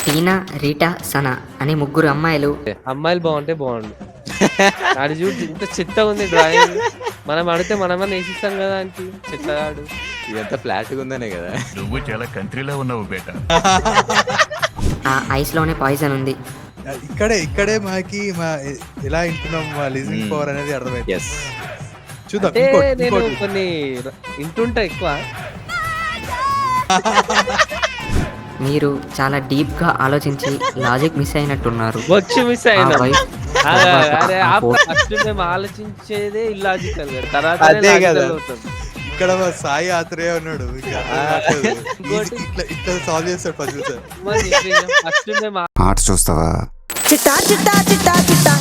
టీనా, రీటా, సనా అనే ముగ్గురు అమ్మాయిలు అమ్మాయిలు బాగుంటే బాగుండు. ఆడు చూడు ఇంత చెత్త ఉంది డ్రాయింగ్. మనం అడిగితే మనమన్నా వేసిస్తాం కదా ఆయనకి, చెత్తగాడు. ఇదంతా ఫ్లాట్గా ఉందనే కదా. నువ్వు చాలా కంట్రీలో ఉన్నావు బేట. ఆ ఐస్లోనే పాయిజన్ ఉంది. ఇక్కడే మాకి ఎలా వింటున్నాం మా లిజనింగ్ పవర్ అనేది అర్థమైంది. ఎస్ చూద్దాం. అంటే నేను ఇంకోటి. కొన్ని వింటుంటా ఎక్కువ. మీరు చాలా డీప్గా ఆలోచించి లాజిక్ మిస్ అయినట్టున్నారు. వచ్చి మిస్ అయినా. ఆ wife తర్వాత ఆ photo- ఫస్ట్ మేము ఆలోచించేదే ఇల్లాజికల్ గా, తర్వాత అదే కదా. ఇక్కడ మా సాయి ఆత్రేయ ఉన్నాడు. మీకు అర్థం కావట్లేదు. ఇంకోటి. ఇట్లా సాల్వ్ చేస్తాడు పజిల్స్. ఫస్ట్ మేము ఆర్ట్స్ చూస్తావా? చిట్టా చిట్టా చిట్టా చిట్టా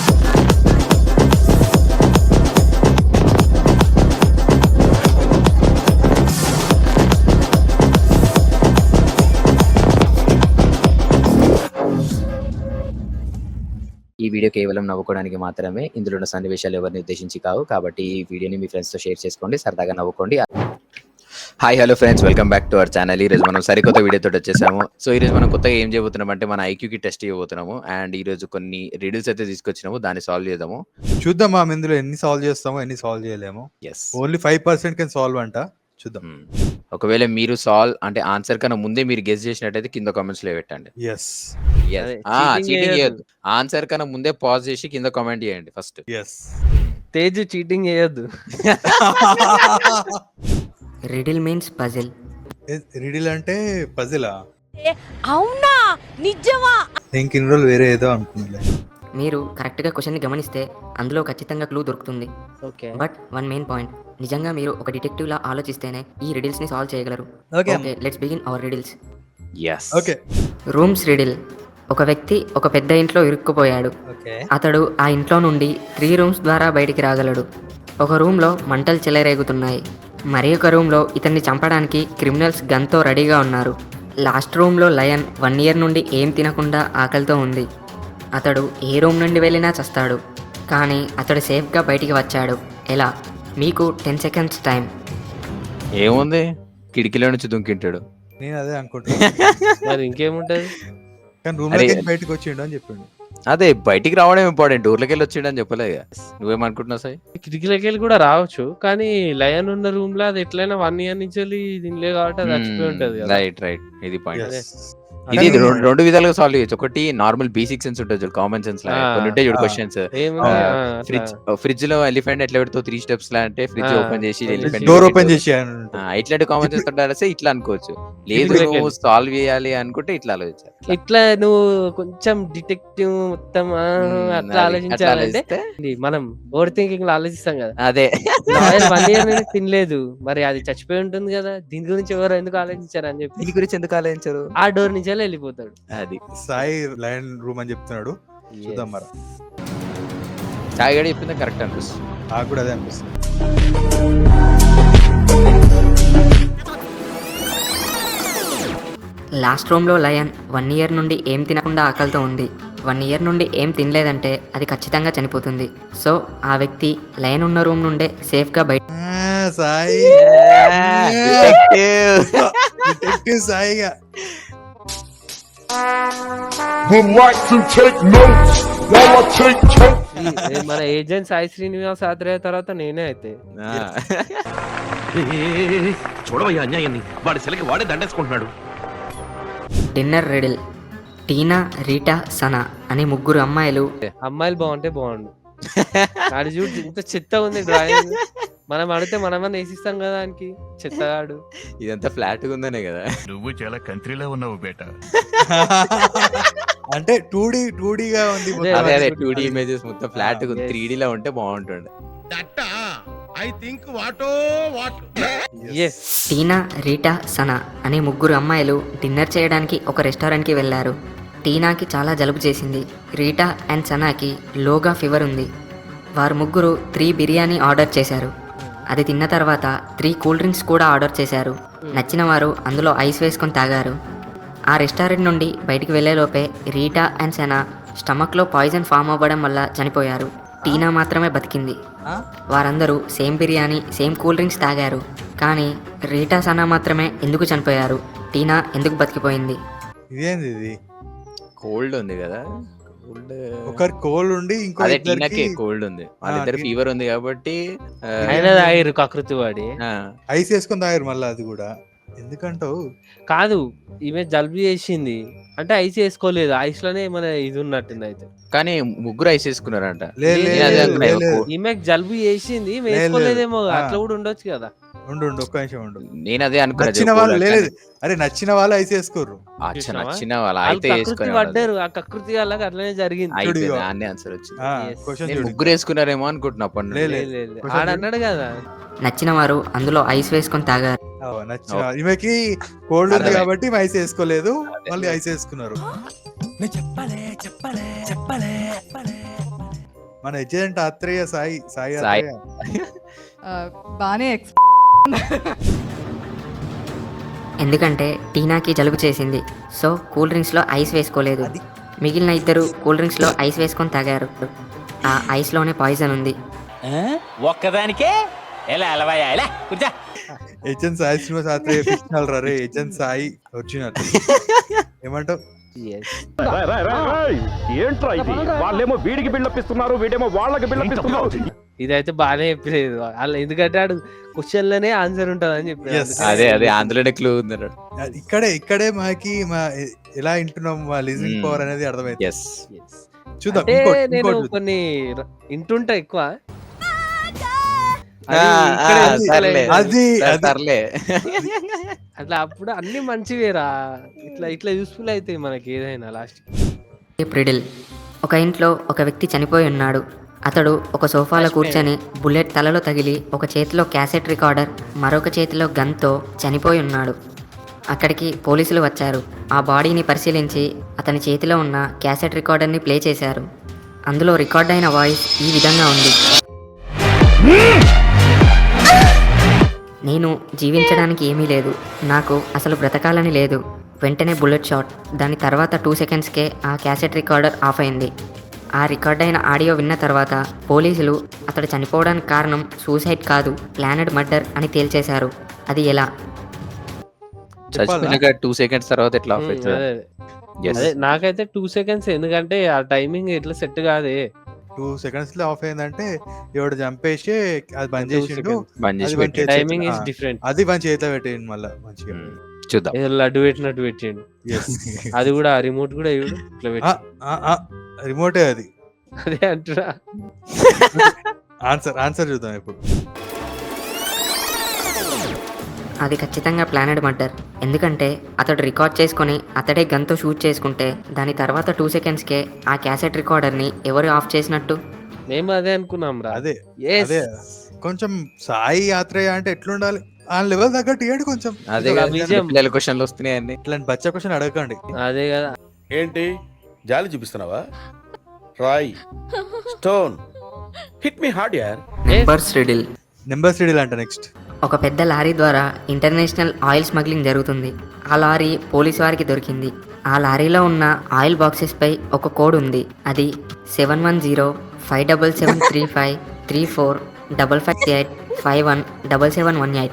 ఈ వీడియో కేవలం నవ్వుకోవడానికి మాత్రమే. ఇందులో ఉన్న సన్నివేశాలు ఎవరిని ఉద్దేశించి కావు. కాబట్టి ఈ వీడియోని మీ ఫ్రెండ్స్తో షేర్ చేసుకోండి, సరదాగా నవ్వుకోండి. Hi hello friends, welcome back to our channel. ఈరోజు మనం సరికొత్త వీడియోతో వచ్చేసాము. సో ఈరోజు మనం కొత్తగా ఏం చేయబోతున్నాం అంటే మన ఐక్యూకి టెస్ట్ చేయబోతున్నాము. అండ్ ఈరోజు కొన్ని రిడిల్స్ అయితే తీసుకొచ్చినాము, దాన్ని సాల్వ్ చేద్దాము. చూద్దాం మా ఇందులో ఎన్ని సాల్వ్ చేస్తామో ఎన్ని సాల్వ్ చేయలేము. ఎస్. ఓన్లీ 5% కెన్ సాల్వ్ అంట. చూద్దాం. ఒకవేళ మీరు సాల్వ్ అంటే ఆన్సర్ కన్నా ముందే మీరు గెస్ చేసినట్టయితే కింద కామెంట్స్ లో పెట్టండి. ఎస్ అదే, చీటింగ్ cheating చేయొద్దు. ఆన్సర్ కన్నా ముందే పాజ్ చేసి కింద కామెంట్ చేయండి ఫస్ట్. ఎస్ తేజ్ చీటింగ్ చేయొద్దు. Riddle means puzzle. రిడిల్ అంటే పజిలా? అవునా నిజమా? ఇంక ఇన్ని రోజులు వేరే ఏదో అనుకున్నా. మీరు కరెక్ట్గా క్వశ్చన్ని గమనిస్తే అందులో ఖచ్చితంగా క్లూ దొరుకుతుంది. Okay, but one main point, నిజంగా మీరు ఒక డిటెక్టివ్ లా ఆలోచిస్తేనే ఈ రిడిల్స్ ని సాల్వ్ చేయగలరు. Okay okay, let's begin our riddles. Yes. Okay rooms riddle. ఒక వ్యక్తి ఒక పెద్ద ఇంట్లో ఇరుక్కుపోయాడు. ఓకే అతడు ఆ ఇంట్లో నుండి 3 రూమ్స్ ద్వారా బయటికి రాగలడు. ఒక రూమ్లో మంటలు చెలరేగుతున్నాయి. మరి ఒక రూమ్లో ఇతన్ని చంపడానికి క్రిమినల్స్ గన్తో రెడీగా ఉన్నారు. లాస్ట్ రూమ్లో లయన్ 1 ఇయర్ నుండి ఏం తినకుండా ఆకలితో ఉంది. అతడు ఏ రూమ్ నుండి వెళ్ళినా చస్తాడు, కానీ అతడు సేఫ్గా బయటికి వచ్చాడు. ఎలా? మీకు 10 సెకండ్స్ టైం. ఏముంది, కిటికీలో నుంచి దుంకింటాడు. నేను అదే అనుకుంటున్నా. మరి ఇంకేముంటది? కానీ రూమ్ అరే. లోకి బయటకు వచ్చిండు అని చెప్పిండు. అదే బయటికి రావడం ఇంపార్టెంట్, ఊర్లోకి వెళ్ళి వచ్చిండని చెప్పలే. నువ్వేమనుకుంటున్నావు సాయి? కిటికీలకి వెళ్ళి కూడా రావచ్చు, కానీ లయన్ ఉన్న రూమ్ లో అది ఎట్లయినా 1 ఇయర్ నుంచి వెళ్ళి దీనిలే కాబట్టి అది చచ్చిపోయి ఉంటది కదా. రైట్ రైట్, ఇది పాయింట్. Yes. ఇది రెండు విధాలుగా సాల్వ్ చేయొచ్చు. ఒకటి నార్మల్ బేసిక్ సెన్స్ ఉంటుంది, కామన్ సెన్స్ లా కొన్ని ఉంటాయి చూడు క్వశ్చన్స్. ఏముంది? ఫ్రిడ్జ్ లో ఎలిఫెంట్ ఎట్లా పెడతావు 3 స్టెప్స్ లా అంటే ఫ్రిడ్జ్ ఓపెన్ చేసి ఎలిఫెంట్ డోర్ ఓపెన్ చేసి ఇట్లాంటి కామన్ సెన్స్ ఉండాలి. ఇట్లా అనుకోవచ్చు. లేదు కిటికీలకి నువ్వు సాల్వ్ చేయాలి అనుకుంటే ఇట్లా ఆలోచించాలి. ఇట్లా నువ్వు కొంచెం డిటెక్టివ్ మొత్తం అట్లా ఆలోచించాలంటే మనం ఓవర్ థింకింగ్ లో ఆలోచిస్తాం కదా. అదే 1 ఇయర్ నుండి తినలేదు, మరి అది చచ్చిపోయి ఉంటుంది కదా, దీని గురించి ఎవరు ఎందుకు ఆలోచించారు అని చెప్పి దీని గురించి ఎందుకు ఆలోచించరు? ఆ డోర్ నుంచి వెళ్ళిపోతాడు. అది సాయి లయన్ రూమ్ అని చెప్తున్నాడు. చూద్దాం మరి. చాయ్ గడి చెప్పింది కరెక్ట్ అనిపిస్తుంది. నాకు కూడా అదే అనిపిస్తుంది. లాస్ట్ రూమ్లో లయన్ 1 ఇయర్ నుండి ఏం తినకుండా ఆకలితో ఉంది. 1 ఇయర్ నుండి ఏం తినలేదంటే అది ఖచ్చితంగా చనిపోతుంది. సో ఆ వ్యక్తి లయన్ ఉన్న రూమ్ నుండే సేఫ్గా బయట. సాయి డిటెక్టివ్ సాయిగా. Would like to take notes while I take notes. మన ఏజెంట్ సాయి శ్రీనివాస్ ఆత్రేయ తర్వాత నేనే అయితే. చూడవయ్యా అన్యాయాన్ని, వాడి శిలకి వాడే దండేసుకుంటున్నాడు. Dinner riddle. టీనా, రీటా, సనా అనే ముగ్గురు అమ్మాయిలు అమ్మాయిలు బాగుంటే బాగుండు. ఆడు చూడు ఇంత చెత్త ఉంది డ్రాయింగ్. మనం అడిగితే మనమన్నా వేసిస్తాం కదా ఆయనకి, చెత్తగాడు. ఇదంతా ఫ్లాట్గా ఉందనే కదా. నువ్వు చాలా కంట్రీలో ఉన్నావు బేట. అంటే 2D గా ఉంది మొత్తం. అదే అదే 2D ఇమేజెస్ మొత్తం ఫ్లాట్ గా 3D లో ఉంటే బాగుంటుండే. Yes. టీనా, రీటా, సనా అనే ముగ్గురు అమ్మాయిలు డిన్నర్ చేయడానికి ఒక రెస్టారెంట్కి వెళ్ళారు. టీనాకి చాలా జలుబు చేసింది. రీటా అండ్ సనాకి లోగా ఫీవర్ ఉంది. వారు ముగ్గురు 3 బిర్యానీ ఆర్డర్ చేశారు. అది తిన్న తర్వాత 3 కూల్ డ్రింక్స్ కూడా ఆర్డర్ చేశారు. నచ్చిన వారు అందులో ఐస్ వేసుకొని తాగారు. ఆ రెస్టారెంట్ నుండి బయటికి వెళ్లేలోపే రీటా అండ్ సనా స్టమక్లో పాయిజన్ ఫామ్ అవ్వడం వల్ల చనిపోయారు. టీనా మాత్రమే బతికింది. వారందరూ same biryani, same cool drinks తాగారు. కానీ రీటా, సనా మాత్రమే ఎందుకు చనిపోయారు? టీనా ఎందుకు బతికిపోయింది? ఇదేంది ఇది? కోల్డ్ ఉంది కదా, కోల్డ్ ఒకరి కోల్డ్ ఉండి ఇంకో అదే ఇద్దరికి టీనాకి కోల్డ్ ఉంది, వాళ్ళిద్దరు టీ- ఫీవర్ ఉంది కాబట్టి ఆయన తాగిరు కకృతి వాడి. ఐస్ వేసుకొని తాగారు మళ్ళీ, అది కూడా ఎందుకంటావు? కాదు, ఈమె జలుబు చేసింది అంటే ఐస్ వేసుకోలేదు, ఐస్ లోనే మన ఇది ఉన్నట్టుంది అయితే. కానీ ముగ్గురు ఐస్ వేసుకున్నారంట. లే, లే, నేను అదే లే, అనుకున్నా, లే, ఇవ్వ లే. కో- ఈమెకు జలుబు చేసింది, ఈమె లేదు, వేసుకోలేదేమో, లేదు. అట్లా కూడా ఉండొచ్చు కదా. ఉండు ఒక్క నిమిషం ఉండు. నేను అదే అనుకున్నా. నచ్చిన వాళ్ళు లేదు, అరే నచ్చిన వాళ్ళు ఐస్ వేసుకోరు. చూసినావా? నచ్చిన వాళ్ళ వాళ్ళు అయితే కకృతి వేసుకునే పడ్డారు, ఆ కకృతి వాళ్ళకి అట్లనే జరిగింది. అయితే చూడు ఇగో. దాన్నే ఆన్సర్ వచ్చింది. Yes. క్వశ్చన్ నేను చూడు. ముగ్గురు వేసుకున్నారేమో అనుకుంటున్నా అప్పటి నుండి. లే, లే, లే, లే. కొంచెం ఆడన్నాడు కదా. నచ్చిన వారు అందులో ఐస్ వేసుకొని తాగారు. నచ్చిన ఈమెకి కోల్డ్ ఉంది అర్థమైంది. కాబట్టి ఈమె ఐస్ వేసుకోలేదు, అదే. మళ్ళీ ఐస్ వేసుకున్నారు. మన ఎజెంట్ ఆత్రేయ సాయి సాయి సాయి. ఆత్రేయ. బానే ఎందుకంటే టీనాకి జలుబు చేసింది, సో కూల్ డ్రింక్స్లో ఐస్ వేసుకోలేదు. మిగిలిన ఇద్దరు కూల్ డ్రింక్స్లో ఐస్ వేసుకొని తాగారు. ఆ ఐస్లోనే పాయిజన్ ఉంది. ఒక్కదానికే ఎలా అలవాయా ఎలా కూర్చో. ఏజెంట్ సాయి శ్రీనివాస్ ఆత్రేయ ఫిక్షనల్ రే, ఏజెంట్ సాయి ఒరిజినల్. ఏమంటావు? Yes. ఏంట్రా ఇది? వాళ్ళేమో వీడికి బిల్డప్ ఇస్తున్నారు, వీడేమో వాళ్ళకి బిల్డప్ ఇస్తున్నారు. ఇదైతే బాగానే చెప్పలేదు వాళ్ళు, ఎందుకంటే ఆడు క్వశ్చన్ లోనే ఆన్సర్ ఉంటది అని చెప్పారు. Yes. అదే అదే అందులోనే క్లూ ఉంది అన్నాడు. ఇక్కడే మాకి ఎలా వింటున్నాం మా లిజనింగ్ Hmm. పవర్ అనేది అర్థమైంది. Yes Yes. చూద్దాం అంటే ఇంకోటి, నేను ఇంకోటి. కొన్ని ఇంటుంటా ఎక్కువ. ఆ, ఇక్కడే ఆ, ఉంది. సర్లే. అది అది సర్లే. అట్లా అప్పుడు అన్ని మంచివేరా, ఇట్లా ఇట్లా యూస్ఫుల్ అవుతాయి మనకి ఏదైనా లాస్ట్. ప్రిడిల్. ఒక ఇంట్లో ఒక వ్యక్తి చనిపోయి ఉన్నాడు. అతడు ఒక సోఫాలో కూర్చొని బుల్లెట్ తలలో తగిలి ఒక చేతిలో క్యాసెట్ రికార్డర్, మరొక చేతిలో గన్తో చనిపోయి ఉన్నాడు. అక్కడికి పోలీసులు వచ్చారు. ఆ బాడీని పరిశీలించి అతని చేతిలో ఉన్న క్యాసెట్ రికార్డర్ని ప్లే చేశారు. అందులో రికార్డ్ అయిన వాయిస్ ఈ విధంగా ఉంది. నేను జీవించడానికి ఏమీ లేదు, నాకు అసలు బ్రతకాలని లేదు. వెంటనే బుల్లెట్ షాట్. దాని తర్వాత 2 సెకండ్స్కే ఆ క్యాసెట్ రికార్డర్ ఆఫ్ అయింది. ఆ రికార్డ్ అయిన ఆడియో విన్న తర్వాత పోలీసులు అతడు చనిపోవడానికి కారణం సూసైడ్ కాదు, ప్లానెడ్ మర్డర్ అని తేల్చేశారు. అది ఎలా? చచ్చిపోయినాక 2 seconds తర్వాత ఎట్లా ఆఫ్ అవుతుంది? అదే Yes. అదే నాకైతే 2 seconds, ఎందుకంటే ఆ టైమింగ్ ఎట్లా సెట్ కాదే. 2 seconds లో ఆఫ్ అయిందంటే ఎవడు చంపేసి అది బంద్ 2 చేసిండు, seconds. బంద్ చేసి అది బంద్ పెట్టాడు. టైమింగ్ ఇస్ ఆ. డిఫరెంట్. అది మన చేతిలో పెట్టేయండి మళ్ళీ మంచిగా. చూద్దాం. ఏదో లడ్డు పెట్టినట్టు పెట్టిండు. Yes. అది కూడా రిమోట్ కూడా ఇవ్వడు ఇట్లా ఆ, పెట్టి. ఆ, ఆ, రిమోటే అది. అదే అంటున్నా. ఆన్సర్ చూద్దాం ఇప్పుడు. అది ఖచ్చితంగా ప్లానెడ్ మర్డర్. ఎందుకంటే అతడు రికార్డ్ చేసుకొని అతడే గన్తో షూట్ చేసుకుంటే దాని తర్వాత 2 సెకండ్స్కే ఆ క్యాసెట్ రికార్డర్ని ఎవరు ఆఫ్ చేసినట్టు? మేము అదే అనుకున్నాం రా. అదే Yes. అదే కొంచెం సాయి యాత్రయ్య అంటే ఎట్లుండాలి, ఆ లెవెల్ తగ్గట్టు ఏడు కొంచెం. అదే ఇంకా కదా, BGM. పిల్లల క్వశ్చన్లు వస్తున్నాయి అన్ని. ఇట్లాంటి బచ్చ క్వశ్చన్ అడగకండి. అదే కదా. ఏంటి జాలి చూపిస్తున్నావా? రాయ్ స్టోన్ హిట్ మీ హార్డ్ యార్. Numbers riddle. నెంబర్ సిడీలు అంట నెక్స్ట్. ఒక పెద్ద లారీ ద్వారా ఇంటర్నేషనల్ ఆయిల్ స్మగ్లింగ్ జరుగుతుంది. ఆ లారీ పోలీసు వారికి దొరికింది. ఆ లారీలో ఉన్న ఆయిల్ బాక్సెస్పై ఒక కోడ్ ఉంది. అది 710-577-345558517718.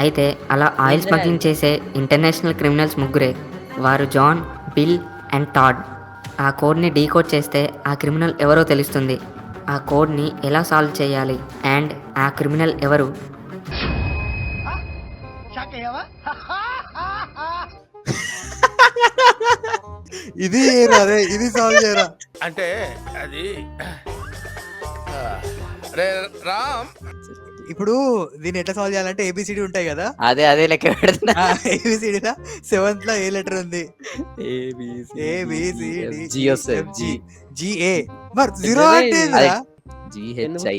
అయితే అలా ఆయిల్ స్మగ్లింగ్ చేసే ఇంటర్నేషనల్ క్రిమినల్స్ ముగ్గురే. వారు జాన్, బిల్ అండ్ టాడ్. ఆ కోడ్ని డీకోడ్ చేస్తే ఆ క్రిమినల్ ఎవరో తెలుస్తుంది. ఆ కోడ్ని ఎలా సాల్వ్ చేయాలి అండ్ ఆ క్రిమినల్ ఎవరు? ఇది ఏరా రే, ఇది సాల్వ్ చేయరా. అంటే అది రే రామ్. ఇప్పుడు దీన్ని ఎట్లా సాల్వ్ చేయాలంటే ఏబిసిడి ఉంటాయి కదా, అదే అదే లెక్క పెడుతున్నా. ఏబిసిడిలో 7th లో ఏ లెటర్ ఉంది? G వస్తుంది. జిఏ. మరి 0 అంటే ఏందిరా? అదే. GHI.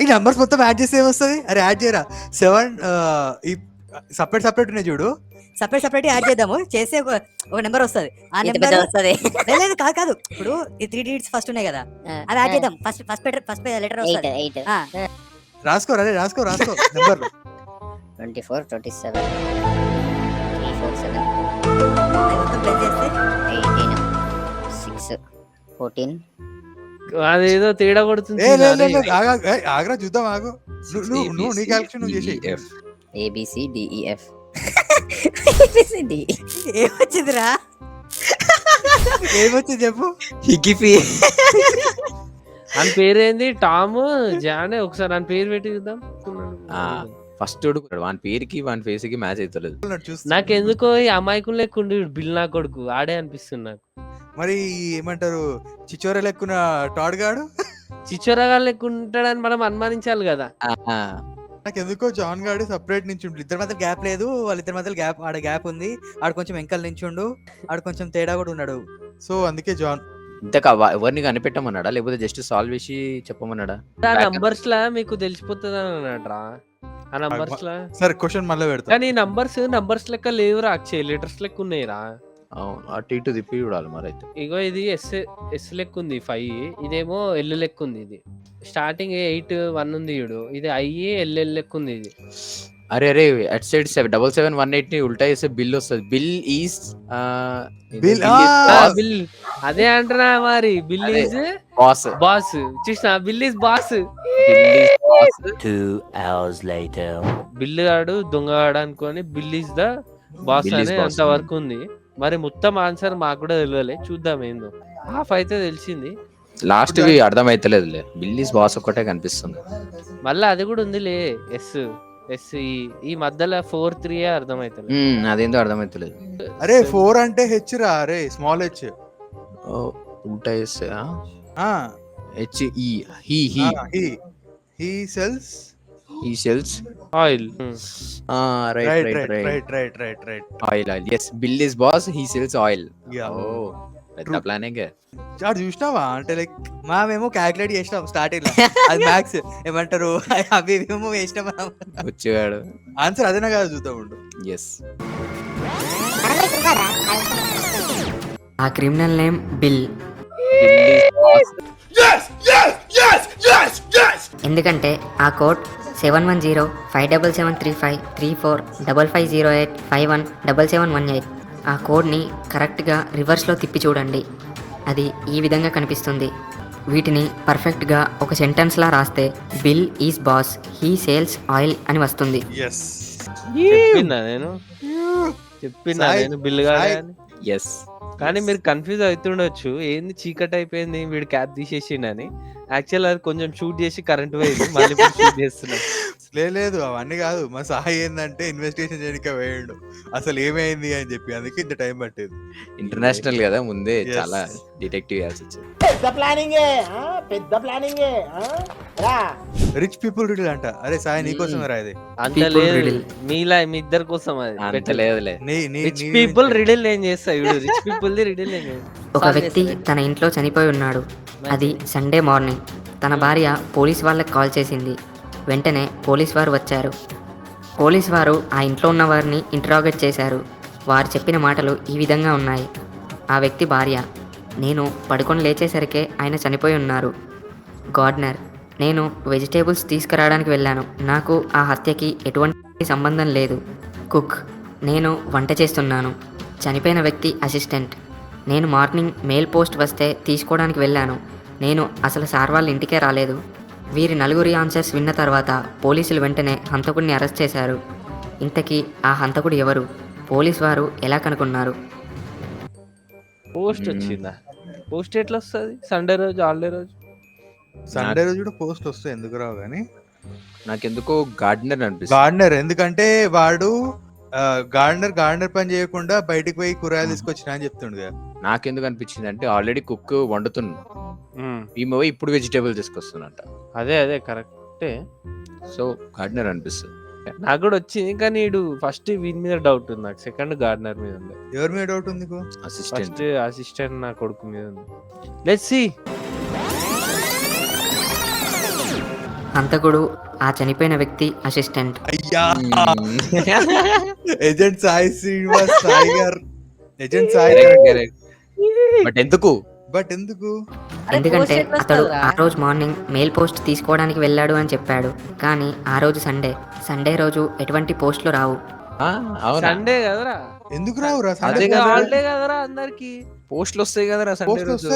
ఈ నంబర్స్ మొత్తం యాడ్ చేస్తే ఏమొస్తుంది? అరే యాడ్ చేయరా. 7 సపరేట్ ఉన్నాయి చూడు. సపరేట్ యాడ్ చేద్దాము, చేస్తే ఒక నెంబర్ వస్తుంది. ఆ నెంబర్ వస్తుంది. లేదు కాదు, ఇప్పుడు ఈ 3 digits ఫస్ట్ ఉన్నాయి కదా, అది యాడ్ చేద్దాం. ఫస్ట్ లెటర్ వస్తుంది. రాసుకో నెంబర్ 24, 27, 347, మొత్తం ప్లస్ చేస్తే 18, 6, 14. అదేదో తేడా కొడుతుంది. ఆగ్రా చూద్దాం. ఆగు, నువ్వు నీ క్యాల్కులేషన్ నువ్వు చేసి. DEF. ABCDEF. ఏమొచ్చిందిరా? ఏమొచ్చింది చెప్పు. హికిఫీ. అని పేరేంది టామ్ జానే ఒకసారి అని పేరు పెట్టి చూద్దాం. ఫస్ట్ వాని పేరుకి వాని ఫేస్ కి మ్యాచ్ అవుతలేదు. చూస్తా. నాకెందుకో ఈ అమాయకులు లెక్కుండి బిల్ నా కొడుకు ఆడే అనిపిస్తుంది నాకు. మరి ఏమంటారు చిచోర లెక్కున టాడ్ గాడు. చిచ్చోరగా లెక్కుంటాడని మనం అనుమానించాలి కదా. నాకు ఎందుకో జాన్ గాడు సపరేట్ నుంచి ఇద్దరి మధ్య గ్యాప్ లేదు, వాళ్ళిద్దరి మధ్య గ్యాప్ ఆడ గ్యాప్ ఉంది. ఆడ కొంచెం వెంకల్ నించుండు, ఆడ కొంచెం తేడా కూడా ఉన్నాడు. సో అందుకే జాన్. ఇంతకా ఎవరిని కనిపెట్టమన్నాడా లేకపోతే జస్ట్ సాల్వ్ చేసి చెప్పమన్నాడా? ఆ నంబర్స్ లా మీకు తెలిసిపోతుంది అని అన్నట్రా. ఆ నంబర్స్ లా సరే క్వశ్చన్ మళ్ళీ పెడతా. కానీ నంబర్స్ లెక్క లేవురా, అక్షయ్ లెటర్స్ లెక్క ఉన్నాయిరా. అటు ఇటు తిప్పి చూడాలి మరి అయితే. ఇగో ఇది ఎస్ లెక్క ఉంది 5, ఇదేమో ఎల్ లెక్క ఉంది. ఇది స్టార్టింగ్ 8-1 ఉంది చూడు, ఇది ఎల్ లెక్క ఉంది ఇది. అరే అరే అట్ సైడ్ 7718 ని ఉల్టా చేస్తే బిల్ వస్తుంది. బిల్ ఈస్ బిల్ బిల్ అదే అంటున్నా మరి. Bill is boss. బాస్ చూసిన bill is boss. 2 hours later. Bill గాడు దొంగగాడు అనుకొని bill is the boss Bill is అనే boss. అంత వరకు ఉంది. మరి మొత్తం ఆన్సర్ మాకు కూడా తెలియలే, చూద్దాం ఏందో. హాఫ్ అయితే తెలిసింది, లాస్ట్ కి అర్థమైతలేదులే. బిల్ ఈస్ బాస్ ఒక్కటే కనిపిస్తుంది. మళ్ళీ అది కూడా ఉందిలే. ఎస్ ఈ మధ్యలో 4-3 అర్థమైతలేదు. అదేందో అర్థమైతలేదు. అరే 4 అంటే హెచ్ రా, అరే స్మాల్ హెచ్. ఉల్టా చేస్తే H E he sells sells oil. Right right. Oil. Yes bill is boss, he sells oil. Yeah. ఓ పెద్ద ప్లానింగ్. చాడు చూసినావా అంటే లైక్ మేము క్యాలిక్యులేట్ చేసినాం స్టార్టింగ్ లో. అది మ్యాథ్స్ ఏమంటారు అవి మేము వేసినాం. వచ్చేవాడు ఆన్సర్ అదేనా కాదు చూద్దాం ఉండు. ఎస్. ఆ క్రిమినల్ నేమ్ బిల్. ఎందుకంటే ఆ కోడ్ 71057735345508517718. ఆ కోడ్ని కరెక్ట్గా రివర్స్లో తిప్పి చూడండి, అది ఈ విధంగా కనిపిస్తుంది. వీటిని పర్ఫెక్ట్గా ఒక సెంటెన్స్లా రాస్తే bill is boss, he sales oil అని వస్తుంది. చెప్పినా నేను సాయి, బిల్లు గాడే సాయి. అని. ఎస్. కానీ మీరు కన్ఫ్యూజ్ అవుతుండొచ్చు, ఏంది చీకటి అయిపోయింది వీడు క్యాప్ తీసేసిండని. యాక్చువల్ అది కొంచెం షూట్ చేసి కరెంట్ పోయింది, మళ్ళీ షూట్ చేస్తున్నాం. లేదు అవన్నీ కాదు. మా సాయి ఏంటంటే ఇన్వెస్టిగేషన్ చేయడానికి వేయండు అసలు ఏమైంది అని చెప్పి, అందుకే ఇంత టైం పట్టేది. ఇంటర్నేషనల్ కదా, ముందే Yes. చాలా డిటెక్టివ్ చేయాల్సి వచ్చింది. రిచ్ పీపుల్ రిడిల్ అంట. అరే సాయి నీకోసం రా ఇది. అంత People లేదు, riddle. మీ ఇద్దరి కోసం అది. అంత లేదులే. రిచ్ పీపుల్ రిడిల్ ఏం చేస్తా వీడు, రిచ్ పీపుల్ ది రిడిల్ ఏం చేస్తా. ఒక వ్యక్తి తన ఇంట్లో చనిపోయి ఉన్నాడు. అది సండే మార్నింగ్. తన భార్య పోలీస్ వాళ్ళకి కాల్ చేసింది. వెంటనే పోలీస్ వారు వచ్చారు. పోలీస్ వారు ఆ ఇంట్లో ఉన్న వారిని ఇంటరాగేట్ చేశారు. వారు చెప్పిన మాటలు ఈ విధంగా ఉన్నాయి. ఆ వ్యక్తి భార్య: నేను పడుకొని లేచేసరికే ఆయన చనిపోయి ఉన్నారు. గార్డనర్: నేను వెజిటేబుల్స్ తీసుకురావడానికి వెళ్ళాను, నాకు ఆ హత్యకి ఎటువంటి సంబంధం లేదు. కుక్: నేను వంట చేస్తున్నాను. చనిపోయిన వ్యక్తి అసిస్టెంట్: నేను మార్నింగ్ మెయిల్ పోస్ట్ వస్తే తీసుకోవడానికి వెళ్ళాను, నేను అసలు సార్ వాళ్ళ ఇంటికే రాలేదు. వీరి నలుగురి ఆన్సర్స్ విన్న తర్వాత పోలీసులు వెంటనే హంతకుడిని అరెస్ట్ చేశారు. ఇంతకీ ఆ హంతకుడు ఎవరు? పోలీస్ వారు ఎలా కనుక్కున్నారు? పోస్ట్ వచ్చిందా? పోస్ట్ ఎట్లా వస్తుంది? సండే రోజు, హాలిడే రోజు. సండే రోజు కూడా పోస్ట్ వస్తాయి, ఎందుకు రావు కానీ. నాకెందుకో గార్డెనర్ అనిపిస్తుంది. గార్డనర్ ఎందుకంటే వాడు గార్డనర్ పని చేయకుండా బయటికి పోయి కూరగాయలు తీసుకొచ్చిన అని చెప్తుండు కదా. నాకెందుకు అనిపించింది అంటే ఆల్రెడీ కుక్ వండుతున్నా, ఈమె పోయి ఇప్పుడు వెజిటేబుల్ తీసుకొస్తున్నట్ట. అదే కరెక్టే. సో గార్డెనర్ అనిపిస్తుంది. నాకు కూడా వచ్చింది, కానీ వీడు ఫస్ట్ వీని మీద డౌట్ ఉంది నాకు, సెకండ్ గార్డనర్ మీద ఉంది. ఎవరి మీద డౌట్ ఉంది? అసిస్టెంట్. ఫస్ట్ అసిస్టెంట్ నా కొడుకు మీద ఉంది. Let's see. హంతకుడు ఆ చనిపోయిన వ్యక్తి అసిస్టెంట్. అయ్యా ఏజెంట్ సాయి శ్రీనివాస్ సాయి గారు. ఏజెంట్ సాయి గారు. బట్ ఎందుకు? ఎందుకంటే అతడు ఆ రోజు మార్నింగ్ మెయిల్ పోస్ట్ తీసుకోవడానికి వెళ్ళాడు అని చెప్పాడు. కానీ ఆ రోజు సండే రోజు ఎటువంటి పోస్టులు రావు. సండే కదరా, ఎందుకు రావురా? అదే కదా. హాలిడే కదరా అందరికి. పోస్టులు వస్తాయి కదరా సండే రోజు.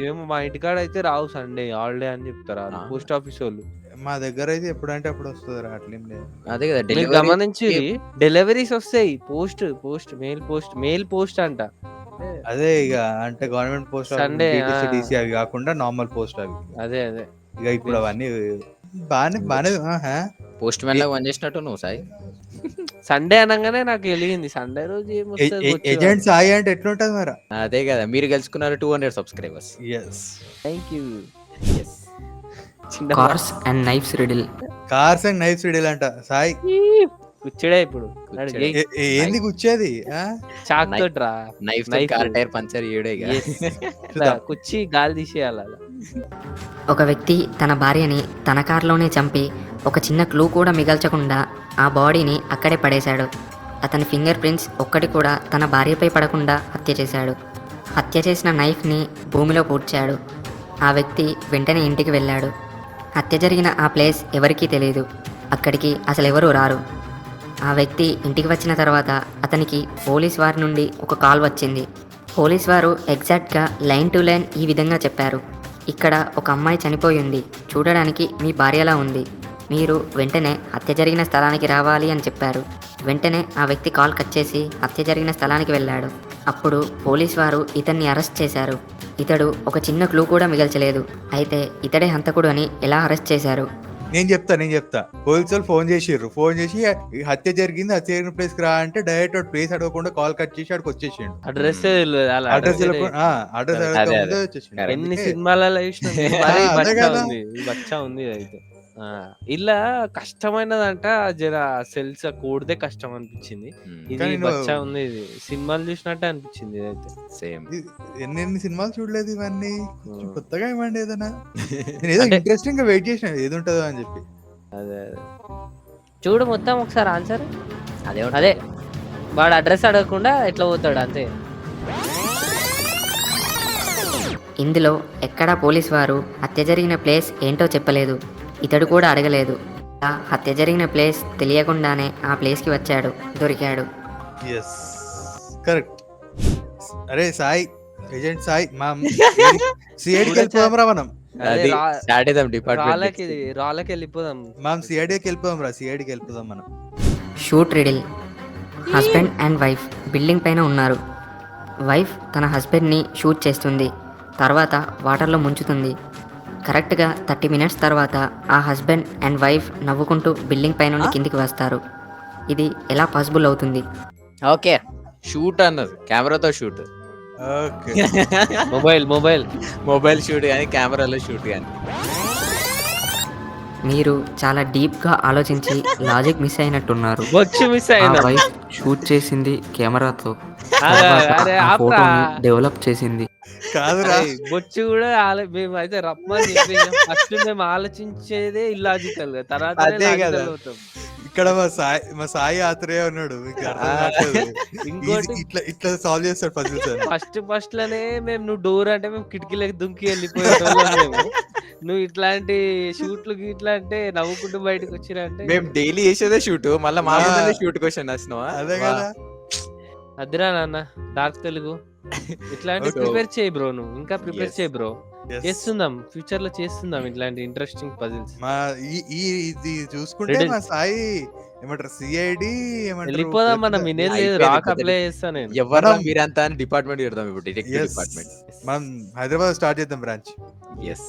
ఏమో మా ఇంటికాడ అయితే రావు, సండే హాలిడే అని చెప్తారా పోస్ట్ ఆఫీస్ వాళ్ళు. మా దగ్గర అయితే ఎప్పుడంటే అప్పుడు వస్తుంది అట్లేం లేదు. అదే కదా మీరు గమనించి డెలివరీస్ వస్తాయి మెయిల్ పోస్ట్ అంట. అదే ఇక అంటే గవర్నమెంట్ పోస్ట్ Sunday, డిసి అవి కాకుండా నార్మల్ పోస్ట్ అవి. అదే ఇక ఇప్పుడు అవన్నీ బానే పోస్ట్ మ్యాన్ లాగా పనిచేసినట్టు నువ్వు సాయి. సండే అనగానే నాకు వెలిగింది. సండే రోజు ఏమొస్తుంది? ఏజెంట్ సాయి అంటే ఎట్లుంటది మరి? అదే కదా మీరు గెలుచుకున్నారు 200 subscribers. Thank you. Cars and knifes riddle. Cars and knifes riddle అంట సాయి. కూర్చోడే ఇప్పుడు కూర్చోడే. ఏంది కూర్చేది? చాక్ తోటి రా. Knife Knife. Car tyre puncture చేయడే కుచ్చి గాలి తీసేయాలి అలా. ఒక వ్యక్తి తన భార్యని తన కారులోనే చంపి ఒక చిన్న క్లూ కూడా మిగల్చకుండా ఆ బాడీని అక్కడే పడేశాడు. అతని ఫింగర్ ప్రింట్స్ ఒక్కటి కూడా తన భార్యపై పడకుండా హత్య చేశాడు. హత్య చేసిన నైఫ్ని భూమిలో పూడ్చాడు. ఆ వ్యక్తి వెంటనే ఇంటికి వెళ్ళాడు. హత్య జరిగిన ఆ ప్లేస్ ఎవరికీ తెలియదు. అక్కడికి అసలు ఎవరూ రారు. ఆ వ్యక్తి ఇంటికి వచ్చిన తర్వాత అతనికి పోలీస్ వారి నుండి ఒక కాల్ వచ్చింది. పోలీస్ వారు ఎగ్జాక్ట్గా లైన్ టు లైన్ ఈ విధంగా చెప్పారు: ఇక్కడ ఒక అమ్మాయి చనిపోయి ఉంది, చూడడానికి మీ భార్యలా ఉంది, మీరు వెంటనే హత్య జరిగిన స్థలానికి రావాలి అని చెప్పారు. వెంటనే ఆ వ్యక్తి కాల్ కట్ చేసి హత్య జరిగిన స్థలానికి వెళ్ళాడు. అప్పుడు పోలీస్ వారు ఇతన్ని అరెస్ట్ చేశారు. ఇతడు ఒక చిన్న క్లూ కూడా మిగల్చలేదు. అయితే ఇతడే హంతకుడు అని ఎలా అరెస్ట్ చేశారు? నేను చెప్తా. పోలీసులు ఫోన్ చేసి ఈ హత్య జరిగిన ప్లేస్ కి రా అంటే డైరెక్ట్ ప్లేస్ అడగకుండా కాల్ కట్ చేసి అక్కడికి వచ్చేసిండు. అడ్రస్ అడ్రస్ అదే. వచ్చేసిండు. ఎన్ని సినిమాలలో చూసినా అదే కదా. బచ్చా ఉంది అయితే. ఇలా కష్టమైనదంట జర సెల్స్ కూడితే కష్టం అనిపించింది. ఇది కానీ బచ్చా ఉంది. ఇది సినిమాలు చూసినట్టే అనిపించింది ఇదైతే. సేమ్. ఎన్ని సినిమాలు చూడలేదు ఇవన్నీ. కొంచెం కొత్తగా ఇవ్వండి ఏదైనా. నేను ఏదో అంటే- ఇంట్రెస్టింగ్ గా వెయిట్ చేసిన ఏది ఉంటుందో అని చెప్పి. అదే చూడు మొత్తం ఒకసారి ఆన్సర్ అదే అదే. వాడు అడ్రస్ అడగకుండా ఎట్లా పోతాడు అంతే. ఇందులో ఎక్కడా పోలీస్ వారు హత్య జరిగిన ప్లేస్ ఏంటో చెప్పలేదు. ఇతడు కూడా అడగలేదు. ఆ హత్య జరిగిన ప్లేస్ తెలియకుండానే ఆ ప్లేస్కి వచ్చాడు, దొరికాడు. Yes correct. అరే సాయి, ఏజెంట్ సాయి, మా సిఐడికి వెళ్ళిపోదాం రా మనం. అది సాడిజం డిపార్ట్మెంట్. రాళ్ళకి వెళ్ళిపోదాం. మనం సిఐడికి వెళ్ళిపోదాం రా. సిఐడికి వెళ్ళిపోదాం మనం. Shoot riddle. Husband and wife building పైన ఉన్నారు. వైఫ్ తన హస్బెండ్ని షూట్ చేస్తుంది, తర్వాత వాటర్లో ముంచుతుంది. కరెక్ట్గా 30 మినిట్స్ తర్వాత ఆ హస్బెండ్ అండ్ వైఫ్ నవ్వుకుంటూ బిల్డింగ్ పై నుండి కిందికి వస్తారు. ఇది ఎలా పాసిబుల్ అవుతుంది? ఓకే. షూట్ అన్నారు, కెమెరాతో షూట్. ఓకే. మొబైల్ షూట్ కానీ కెమెరాలో షూట్ కానీ. మీరు చాలా డీప్గా ఆలోచించి లాజిక్ మిస్ అయినట్టున్నారు. మిస్ అయినా వైఫ్ షూట్ చేసింది కెమెరాతో, అరే ఆపరా. డెవలప్ చేసింది. కాదురా, బొచ్చు కూడా మేము అయితే రమ్మని చెప్పి ఫస్ట్ మేము ఆలోచించేదే ఇల్లాజికల్ గా, తర్వాత అదే కదా. ఇక్కడ మా సాయి ఆత్రేయ ఉన్నాడు. మీకు అర్థం కావట్లేదు. ఇంకోటి ఇట్లా సాల్వ్ చేస్తాడు పజిల్స్. ఫస్ట్ లోనే మేము నువ్వు డోర్ అంటే మేము కిటికీలకు దుంకి వెళ్ళిపోయేటోళ్ళం. నువ్వు ఇట్లాంటి షూట్లు ఇట్లా అంటే నవ్వుకుంటూ బయటకు వచ్చిరంటే మేము డైలీ చేసేదే షూట్, మళ్ళీ మా ముందరే షూట్ క్వశ్చన్ వస్తున్నావా? అదే కదా. అదిరా నాన్న డార్క్ తెలుగు. ఇట్లాంటి ప్రిపేర్ చేయి బ్రో, నువ్వు ఇంకా ప్రిపేర్ చేయి బ్రో. Yes. చేస్తుందాం, ఫ్యూచర్ లో చేస్తుందాం ఇట్లాంటి ఇంట్రెస్టింగ్ పజిల్స్. మా ఇది చూసుకుంటే మా సాయి ఏమంటారు సిఐడి వెళ్ళిపోదాం మనం. వినేది లేదు, అయిపోయింది రాక్ పెద్దది. అప్లై చేస్తాను నేను. ఎవరా మీరంతా అని డిపార్ట్మెంట్ పెడతాం ఇప్పుడు, డిటెక్టివ్ Yes. డిపార్ట్మెంట్. మనం హైదరాబాద్ స్టార్ట్ చేద్దాం బ్రాంచ్. ఎస్.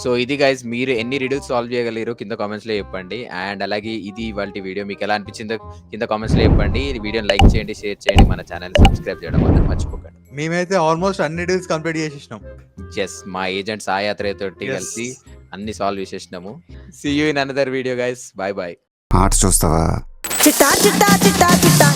సో ఇది గైస్, మీరు ఎన్ని రిడిల్స్ సాల్వ్ చేయగలరు కింద కామెంట్స్ లో చెప్పండి. అండ్ అలాగే ఇది ఇవాళ వీడియో మీకు ఎలా అనిపించిందో కింద కామెంట్స్ లో చెప్పండి. ఈ వీడియోని లైక్ చేయండి, షేర్ చేయండి, మన ఛానల్ సబ్స్క్రైబ్ చేయడం మాత్రం మర్చిపోకండి. మేమైతే ఆల్మోస్ట్ అన్ని డీల్స్ కంప్లీట్ చేసేసినాం. ఎస్, మా ఏజెంట్ సాయాత్ర తోటి కలిసి అన్ని సాల్వ్ చేసేసినాము. See you in another video guys. Bye bye. Arts చూస్తావా? చిట్టా చిట్టా చిట్టా చిట్టా